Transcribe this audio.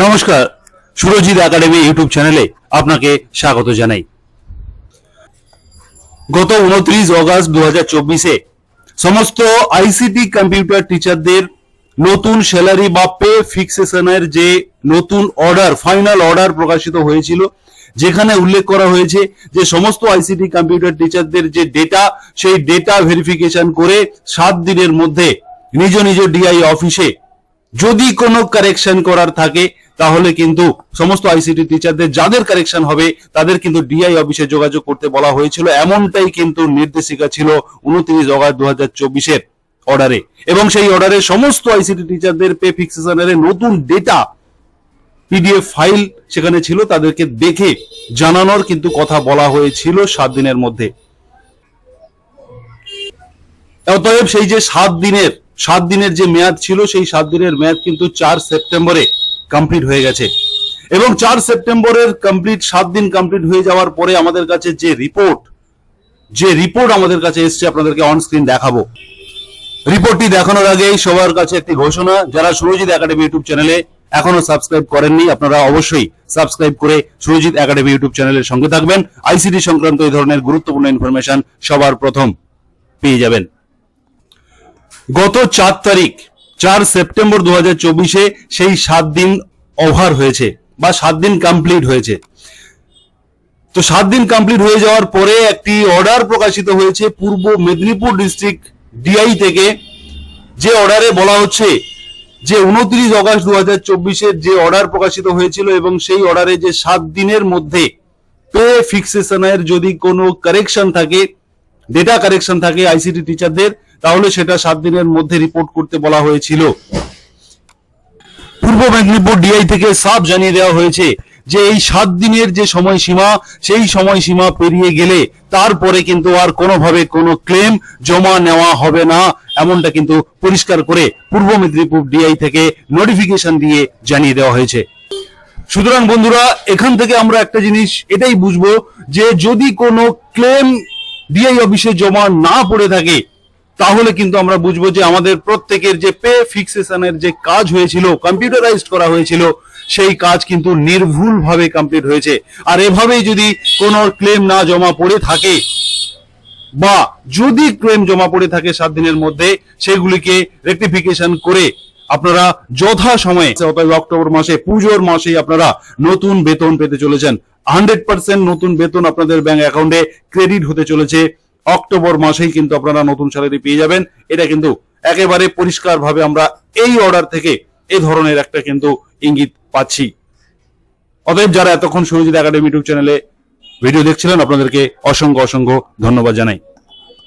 নমস্কার, Surajit academy YouTube চ্যানেলে আপনাকে স্বাগত জানাই। গত 29 অগস্ট 2024-এ সমস্ত আইসিটি কম্পিউটার টিচারদের নতুন স্যালারি বা পে ফিক্সেশনের যে নতুন অর্ডার, ফাইনাল অর্ডার প্রকাশিত হয়েছিল, যেখানে উল্লেখ করা হয়েছে যে সমস্ত আইসিটি কম্পিউটার টিচারদের যে ডেটা, সেই ডেটা ভেরিফিকেশন করে 7 দিনের মধ্যে নিজ নিজ ডিআই অফিসে যদি কোনো কারেকশন করার থাকে তাহলে কিন্তু সমস্ত আইসিটি টিচারদের যাদের কারেকশন হবে তাদের কিন্তু ডিআই অফিসে যোগাযোগ করতে বলা হয়েছিল। এমনটাই কিন্তু নির্দেশিকা ছিল 29 অগস্ট 2024-এর অর্ডারে, এবং সেই অর্ডারে সমস্ত আইসিটি টিচারদের পে ফিক্সেশনের নতুন ডেটা পিডিএফ ফাইল সেখানে ছিল, তাদেরকে দেখে জানানোর কিন্তু কথা বলা হয়েছিল 7 দিনের মধ্যে। অতএব সেই যে 7 দিনের যে মেয়াদ ছিল, সেই 7 দিনের মেয়াদ কিন্তু 4 সেপ্টেম্বরে কমপ্লিট হয়ে গেছে, এবং 4 সেপ্টেম্বরের 7 দিন কমপ্লিট হয়ে যাওয়ার পরে আমাদের কাছে যে রিপোর্ট আমাদের কাছে এসছে, আপনাদেরকে অন স্ক্রিন দেখাবো। রিপোর্টটি দেখানোর আগেই সবার কাছে একটি ঘোষণা, যারা সুরজিৎ একাডেমি ইউটিউব চ্যানেলে এখনো সাবস্ক্রাইব করেননি, আপনারা অবশ্যই সাবস্ক্রাইব করে সুরজিৎ একাডেমি ইউটিউব চ্যানেলের সঙ্গে থাকবেন। আইসিটি সংক্রান্ত এই ধরনের গুরুত্বপূর্ণ ইনফরমেশন সবার প্রথম পেয়ে যাবেন। গত 4 সেপ্টেম্বর 2024-এ সেই 7 দিন ওভার হয়েছে বা 7 দিন কমপ্লিট হয়েছে। তো 7 দিন কমপ্লিট হয়ে যাওয়ার পরে একটি অর্ডার প্রকাশিত হয়েছে পূর্ব মেদিনীপুর ডিস্ট্রিক্ট ডিআই থেকে, যে অর্ডারে বলা হচ্ছে যে 29 অগস্ট 2024-এর যে অর্ডার প্রকাশিত হয়েছিল, এবং সেই অর্ডারে যে 7 দিনের মধ্যে পে ফিক্সেশনের যদি কোনো কারেকশন থাকে, ডেটা কারেকশন থাকে আইসিটি টিচারদের, তাহলে সেটা 7 দিনের মধ্যে রিপোর্ট করতে বলা হয়েছিল। পূর্ব মেদিনীপুর ডিআই থেকে সাফ জানিয়ে দেওয়া হয়েছে যে এই 7 দিনের যে সময়সীমা, সেই সময়সীমা পেরিয়ে গেলে তারপরে কিন্তু আর কোনোভাবে কোনো ক্লেম জমা নেওয়া হবে না, এমনটা কিন্তু পরিষ্কার করে পূর্ব মেদিনীপুর ডিআই থেকে নোটিফিকেশন দিয়ে জানিয়ে দেওয়া হয়েছে। সুতরাং বন্ধুরা, এখান থেকে আমরা একটা জিনিস এটাই বুঝবো যে যদি কোনো ক্লেম ডিআই অফিসে জমা না পড়ে থাকে, তাহলে কিন্তু আমরা বুঝবো যে আমাদের প্রত্যেকের যে পে ফিক্সেশনের যে কাজ হয়েছিল, কম্পিউটারাইজড করা হয়েছিল, সেই কাজ কিন্তু নির্ভুলভাবে কমপ্লিট হয়েছে। আর এভাবেই যদি কোনো ক্লেম না জমা পড়ে থাকে, বা যদি ক্লেম জমা পড়ে থাকে 7 দিনের মধ্যে, সেগুলিকে রেকটিফিকেশন করে আপনারা যথা সময়ে, অর্থাৎ অক্টোবর মাসে, পুজোর মাসেই আপনারা নতুন বেতন পেতে চলেছেন। 100% নতুন বেতন আপনাদের ব্যাংক অ্যাকাউন্টে ক্রেডিট হতে চলেছে। অক্টোবর মাসেই কিন্তু আপনারা নতুন স্যালারি পেয়ে যাবেন। এটা কিন্তু একেবারে পরিষ্কার ভাবে আমরা এই অর্ডার থেকে এই ধরনের একটা কিন্তু ইঙ্গিত পাচ্ছি। অতএব যারা এতক্ষণ সুরজিৎ একাডেমি ইউটিউব চ্যানেলে ভিডিও দেখছিলেন, আপনাদেরকে অসংখ্য ধন্যবাদ জানাই।